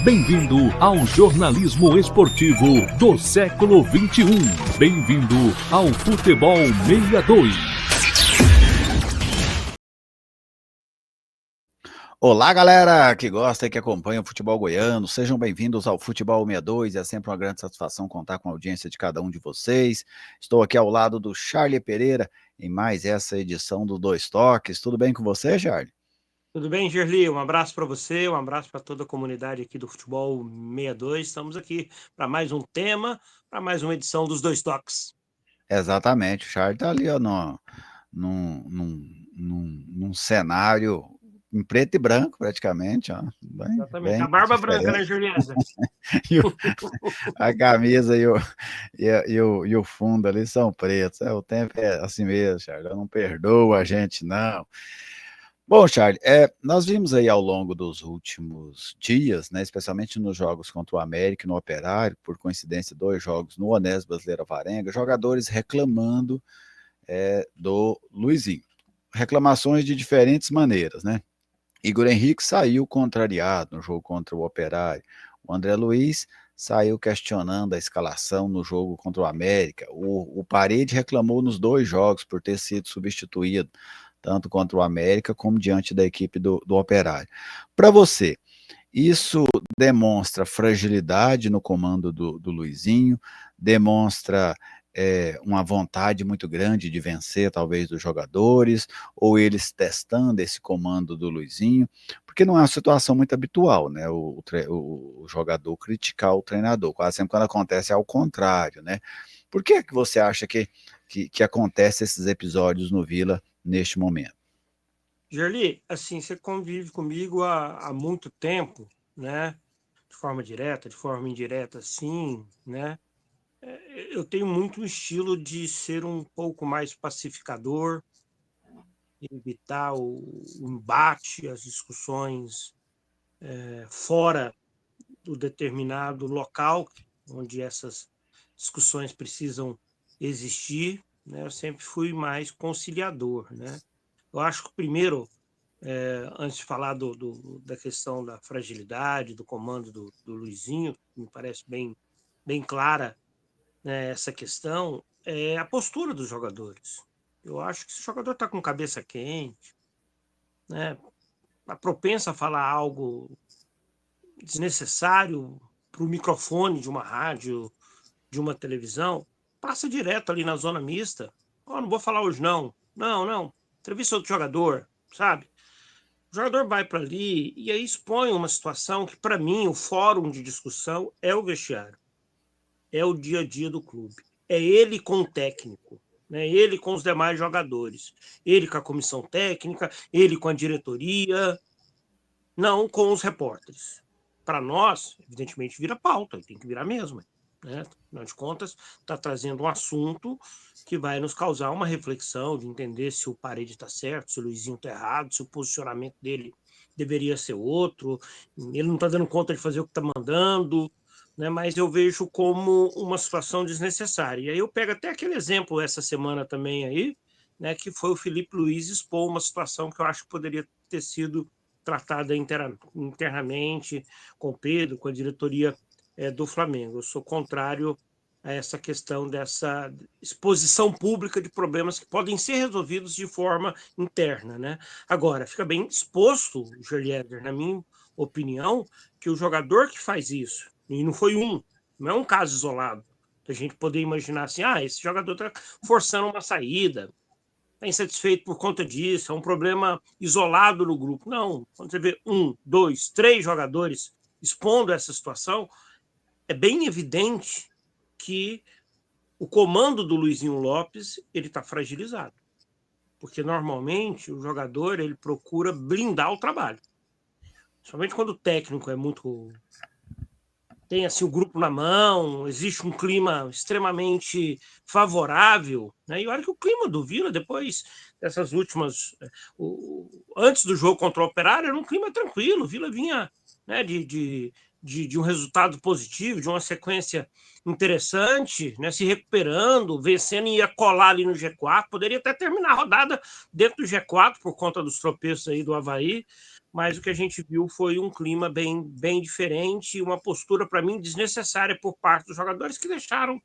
Bem-vindo ao jornalismo esportivo do século XXI. Bem-vindo ao Futebol 62. Olá, galera que gosta e que acompanha o futebol goiano. Sejam bem-vindos ao Futebol 62. É sempre uma grande satisfação contar com a audiência de cada um de vocês. Estou aqui ao lado do Charlie Pereira em mais essa edição do Dois Toques. Tudo bem com você, Charlie? Tudo bem, Gerli? Um abraço para você, um abraço para toda a comunidade aqui do Futebol 62. Estamos aqui para mais um tema, para mais uma edição dos Dois Toques. Exatamente, o Charlie está ali ó, num cenário em preto e branco, praticamente. Ó, Exatamente, bem a barba diferente. branca, né, Juliana? A camisa e o fundo ali são pretos. O tempo é assim mesmo, Charlie. Eu não perdoo a gente, não. Bom, Charlie, nós vimos aí ao longo dos últimos dias, né, especialmente nos jogos contra o América e no Operário, por coincidência, 2 jogos no Onésio Brasileiro Avarenga, jogadores reclamando do Luizinho. Reclamações de diferentes maneiras, né? Igor Henrique saiu contrariado no jogo contra o Operário. O André Luiz saiu questionando a escalação no jogo contra o América. O Parede reclamou nos 2 jogos por ter sido substituído, tanto contra o América como diante da equipe do Operário. Para você, isso demonstra fragilidade no comando do Luizinho, demonstra uma vontade muito grande de vencer, talvez, dos jogadores, ou eles testando esse comando do Luizinho, porque não é uma situação muito habitual, né? O jogador criticar o treinador, quase sempre quando acontece é ao contrário, né? Por que você acha que acontece esses episódios no Vila neste momento? Gerli, assim, você convive comigo há muito tempo, né? De forma direta, de forma indireta, sim, né? Eu tenho muito um estilo de ser um pouco mais pacificador, evitar o embate, as discussões fora do determinado local onde essas discussões precisam existir, né? Eu sempre fui mais conciliador, né? Eu acho que primeiro, antes de falar da questão da fragilidade, do comando do Luizinho, me parece bem clara, né, essa questão, é a postura dos jogadores. Eu acho que se o jogador está com cabeça quente, né, a propensa a falar algo desnecessário para o microfone de uma rádio, de uma televisão, passa direto ali na zona mista. Oh, não vou falar hoje, não. Não. Entrevista outro jogador, sabe? O jogador vai para ali e aí expõe uma situação que, para mim, o fórum de discussão é o vestiário. É o dia a dia do clube. É ele com o técnico, né? Ele com os demais jogadores. Ele com a comissão técnica, ele com a diretoria, não com os repórteres. Para nós, evidentemente, vira pauta, tem que virar mesmo. Né? Afinal de contas, está trazendo um assunto que vai nos causar uma reflexão de entender se o Parede está certo, se o Luizinho está errado, se o posicionamento dele deveria ser outro. Ele não está dando conta de fazer o que está mandando, né? Mas eu vejo como uma situação desnecessária. E aí eu pego até aquele exemplo essa semana também aí, né, que foi o Felipe Luiz expor uma situação que eu acho que poderia ter sido tratada internamente com o Pedro, com a diretoria do Flamengo. Eu sou contrário a essa questão dessa exposição pública de problemas que podem ser resolvidos de forma interna, né? Agora, fica bem exposto, Gerlieder, na minha opinião, que o jogador que faz isso, e não foi não é um caso isolado, a gente poder imaginar assim, esse jogador está forçando uma saída, está insatisfeito por conta disso, é um problema isolado no grupo. Não, quando você vê 1, 2, 3 jogadores expondo essa situação, é bem evidente que o comando do Luizinho Lopes ele está fragilizado, porque normalmente o jogador ele procura blindar o trabalho, somente quando o técnico é muito tem assim o grupo na mão, existe um clima extremamente favorável, né? E olha que o clima do Vila, depois dessas últimas. Antes do jogo contra o Operário, era um clima tranquilo. O Vila vinha, né, de um resultado positivo, de uma sequência interessante, né, se recuperando, vencendo e ia colar ali no G4. Poderia até terminar a rodada dentro do G4 por conta dos tropeços aí do Avaí. mas o que a gente viu foi um clima bem diferente, uma postura, para mim, desnecessária por parte dos jogadores, que deixaram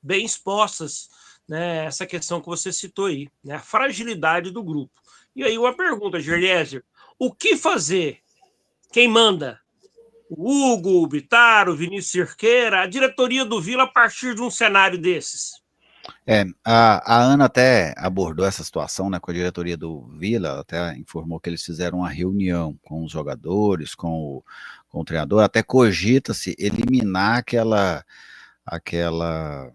bem expostas, né, essa questão que você citou aí, né, a fragilidade do grupo. E aí uma pergunta, Gerlésio, o que fazer? Quem manda? O Hugo, o Bittar, o Vinícius Cerqueira, a diretoria do Vila, a partir de um cenário desses? A Ana até abordou essa situação, né, com a diretoria do Vila, até informou que eles fizeram uma reunião com os jogadores, com o treinador, até cogita-se eliminar aquela, aquela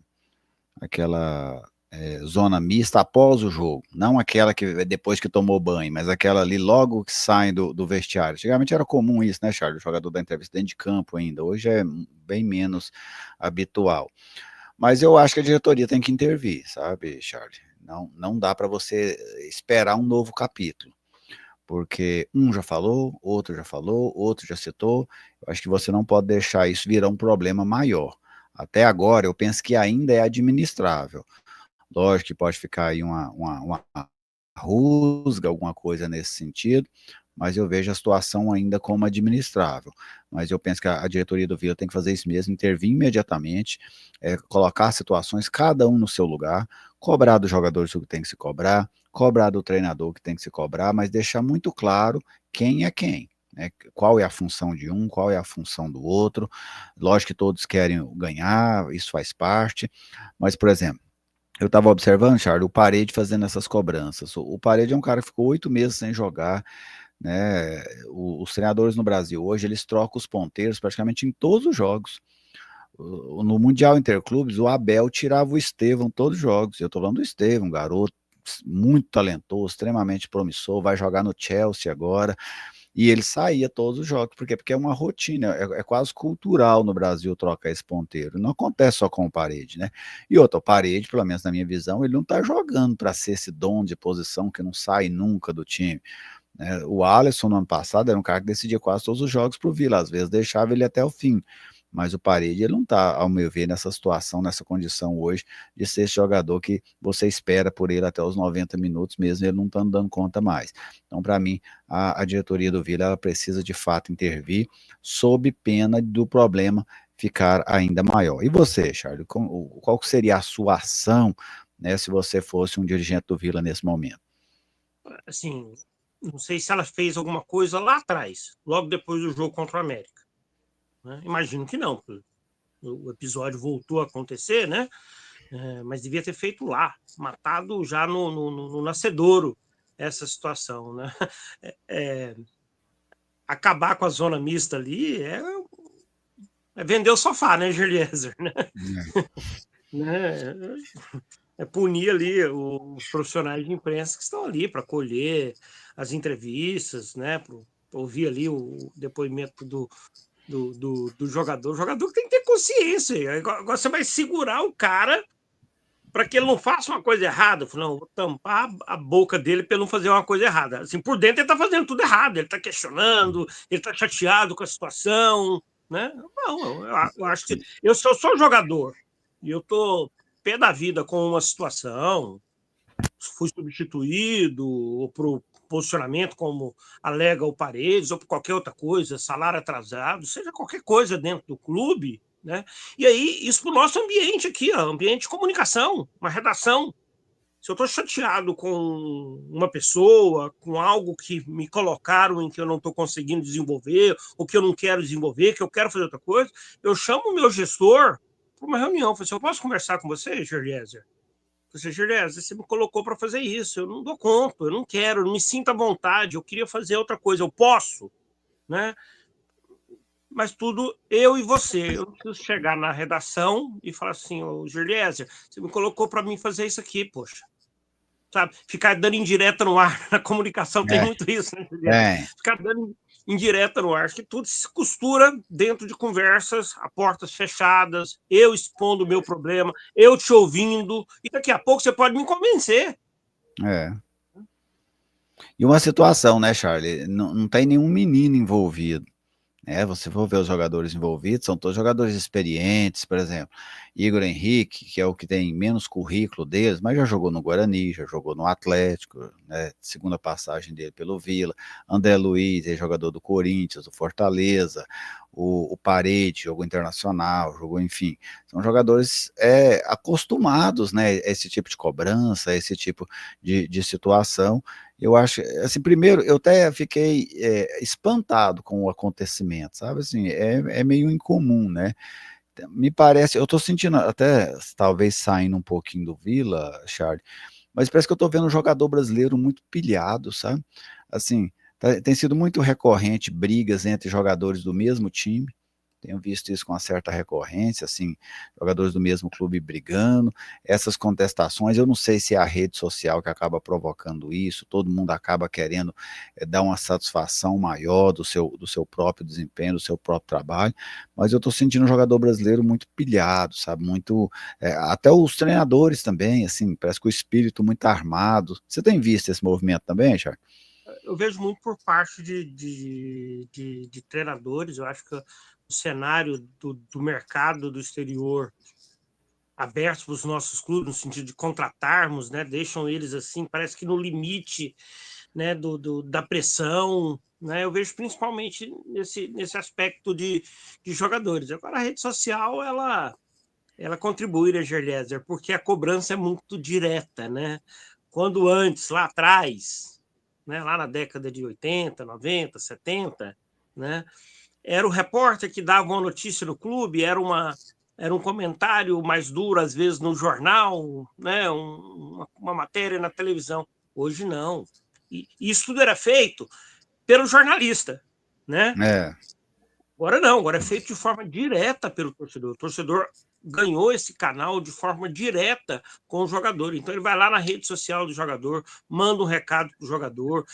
zona mista após o jogo, não aquela que depois que tomou banho, mas aquela ali logo que saem do vestiário. Antigamente era comum isso, né, Charles? O jogador da entrevista dentro de campo ainda, hoje é bem menos habitual. Mas eu acho que a diretoria tem que intervir, sabe, Charlie? Não dá para você esperar um novo capítulo, porque um já falou, outro já citou. Eu acho que você não pode deixar isso virar um problema maior. Até agora, eu penso que ainda é administrável. Lógico que pode ficar aí uma rusga, alguma coisa nesse sentido, mas eu vejo a situação ainda como administrável. Mas eu penso que a diretoria do Vila tem que fazer isso mesmo, intervir imediatamente, colocar situações, cada um no seu lugar, cobrar dos jogadores o que tem que se cobrar do treinador o que tem que se cobrar, mas deixar muito claro quem é quem. Né, qual é a função de um, qual é a função do outro. Lógico que todos querem ganhar, isso faz parte, mas, por exemplo, eu estava observando, Charles, o Parede fazendo essas cobranças. O Parede é um cara que ficou 8 meses sem jogar, né? Os treinadores no Brasil hoje, eles trocam os ponteiros praticamente em todos os jogos. No Mundial Interclubes, o Abel tirava o Estevão todos os jogos. Eu estou falando do Estevão, um garoto muito talentoso, extremamente promissor, vai jogar no Chelsea agora. E ele saía todos os jogos. Por quê? Porque é uma rotina, é quase cultural no Brasil trocar esse ponteiro. Não acontece só com o Parede, né? E outra, o Parede, pelo menos na minha visão, ele não tá jogando para ser esse dom de posição que não sai nunca do time. Né? O Alisson, no ano passado, era um cara que decidia quase todos os jogos pro Vila, às vezes deixava ele até o fim. Mas o Parede, ele não está, ao meu ver, nessa situação, nessa condição hoje, de ser esse jogador que você espera por ele até os 90 minutos, mesmo ele não estando dando conta mais. Então, para mim, a diretoria do Vila, ela precisa de fato intervir, sob pena do problema ficar ainda maior. E você, Charles, qual seria a sua ação, né, se você fosse um dirigente do Vila nesse momento? Assim, não sei se ela fez alguma coisa lá atrás, logo depois do jogo contra o América. Né? Imagino que não, porque o episódio voltou a acontecer, né? Mas devia ter feito lá, matado já no nascedouro essa situação, né? Acabar com a zona mista ali é vender o sofá, né, Gerliezer? Né? É punir ali os profissionais de imprensa que estão ali para colher as entrevistas, né? Para ouvir ali o depoimento do jogador. O jogador tem que ter consciência. Agora você vai segurar o cara para que ele não faça uma coisa errada. Eu falei, não, vou tampar a boca dele para ele não fazer uma coisa errada. Assim, por dentro ele está fazendo tudo errado. Ele está questionando, ele está chateado com a situação. Né? Não, eu acho que eu sou só jogador e eu estou pé da vida com uma situação, fui substituído, ou por posicionamento, como alega o Paredes, ou por qualquer outra coisa, salário atrasado, seja qualquer coisa dentro do clube, né? E aí, isso para o nosso ambiente aqui, ó, ambiente de comunicação, uma redação. Se eu estou chateado com uma pessoa, com algo que me colocaram em que eu não estou conseguindo desenvolver, ou que eu não quero desenvolver, que eu quero fazer outra coisa, eu chamo o meu gestor para uma reunião. Eu falo assim, eu posso conversar com você, Gerliezer? Você, Gerliezer, você me colocou para fazer isso, eu não dou conta, eu não quero, eu não me sinto à vontade, eu queria fazer outra coisa, eu posso, né? Mas tudo eu e você. Eu não preciso chegar na redação e falar assim, ô Gerliezer, você me colocou para mim fazer isso aqui, poxa. Sabe? Ficar dando indireta no ar. Na comunicação tem muito isso, né, Gerliezer? Ficar dando indireta no ar. Acho que tudo se costura dentro de conversas, a portas fechadas, eu expondo o meu problema, eu te ouvindo, e daqui a pouco você pode me convencer. E uma situação, né, Charlie? Não tem nenhum menino envolvido. Você for ver os jogadores envolvidos, são todos jogadores experientes, por exemplo, Igor Henrique, que é o que tem menos currículo deles, mas já jogou no Guarani, já jogou no Atlético, né, segunda passagem dele pelo Vila, André Luiz, é jogador do Corinthians, do Fortaleza, o Parede, jogou internacional, jogou, enfim, são jogadores acostumados, né, a esse tipo de cobrança, a esse tipo de situação. Eu acho, assim, primeiro, eu até fiquei espantado com o acontecimento, sabe, assim, é meio incomum, né, me parece, eu estou sentindo até, talvez saindo um pouquinho do Vila, Charles, mas parece que eu estou vendo um jogador brasileiro muito pilhado, sabe, assim, tem sido muito recorrente brigas entre jogadores do mesmo time, tenho visto isso com uma certa recorrência, assim, jogadores do mesmo clube brigando, essas contestações, eu não sei se é a rede social que acaba provocando isso, todo mundo acaba querendo dar uma satisfação maior do seu próprio desempenho, do seu próprio trabalho, mas eu estou sentindo um jogador brasileiro muito pilhado, sabe, muito, até os treinadores também, assim, parece que o espírito muito armado. Você tem visto esse movimento também, Charles? Eu vejo muito por parte de treinadores. Eu acho que o cenário do mercado do exterior aberto para os nossos clubes, no sentido de contratarmos, né, deixam eles assim, parece que no limite, né, da pressão, né, eu vejo principalmente nesse aspecto de jogadores. Agora, a rede social, ela contribui, né, Gerliezer, porque a cobrança é muito direta, né? Quando antes, lá atrás, né, lá na década de 80, 90, 70, né, era o repórter que dava uma notícia no clube, era um comentário mais duro, às vezes, no jornal, né, uma matéria na televisão. Hoje não. E isso tudo era feito pelo jornalista, né? É, Agora não, agora é feito de forma direta pelo torcedor. O torcedor ganhou esse canal de forma direta com o jogador. Então ele vai lá na rede social do jogador, manda um recado para o jogador,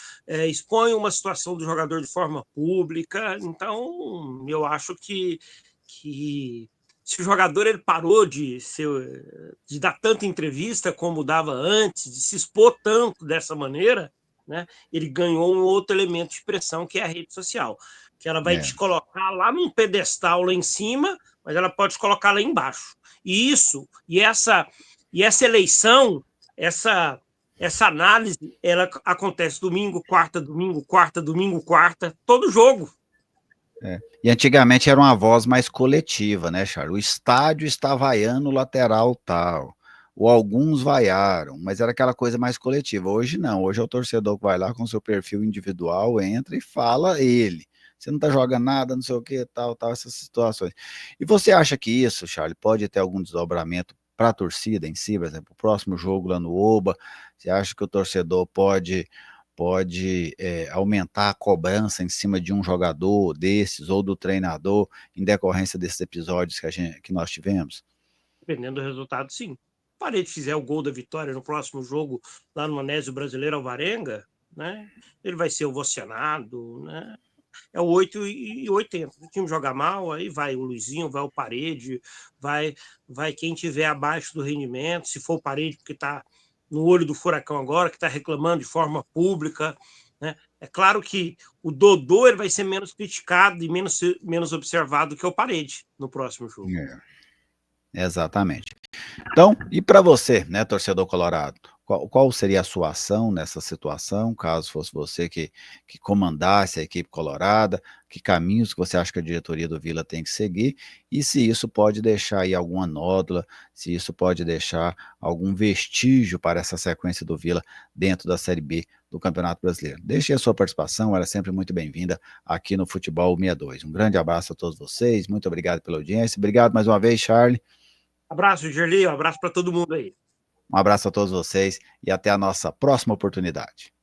expõe uma situação do jogador de forma pública. Então eu acho que se o jogador ele parou de dar tanta entrevista como dava antes, de se expor tanto dessa maneira, né, ele ganhou um outro elemento de pressão que é a rede social, que ela vai é, te colocar lá num pedestal lá em cima, mas ela pode te colocar lá embaixo. E essa eleição, essa análise, ela acontece domingo, quarta, todo jogo. E antigamente era uma voz mais coletiva, né, Charles? O estádio está vaiando o lateral tal, ou alguns vaiaram, mas era aquela coisa mais coletiva. Hoje não, hoje é o torcedor que vai lá com seu perfil individual, entra e fala ele. Você não está jogando nada, não sei o que, tal, tal, essas situações. E você acha que isso, Charles, pode ter algum desdobramento para a torcida em si, por exemplo, o próximo jogo lá no Oba, você acha que o torcedor pode aumentar a cobrança em cima de um jogador desses ou do treinador em decorrência desses episódios que nós tivemos? Dependendo do resultado, sim. Se o Parede fizer o gol da vitória no próximo jogo lá no Anésio Brasileiro Alvarenga, né, ele vai ser ovacionado, né? É o 8 e 80. Se o time jogar mal, aí vai o Luizinho, vai o Parede, vai quem tiver abaixo do rendimento, se for o Parede, porque está no olho do furacão agora, que está reclamando de forma pública, né? É claro que o Dodô ele vai ser menos criticado e menos observado que o Parede no próximo jogo. Exatamente. Então, e para você, né, torcedor colorado, qual seria a sua ação nessa situação, caso fosse você que comandasse a equipe colorada, que caminhos que você acha que a diretoria do Vila tem que seguir, e se isso pode deixar aí alguma nódula, se isso pode deixar algum vestígio para essa sequência do Vila dentro da Série B do Campeonato Brasileiro. Deixe a sua participação, ela é sempre muito bem-vinda aqui no Futebol 62. Um grande abraço a todos vocês, muito obrigado pela audiência, obrigado mais uma vez, Charlie. Abraço, Gerli, um abraço para todo mundo aí. Um abraço a todos vocês e até a nossa próxima oportunidade.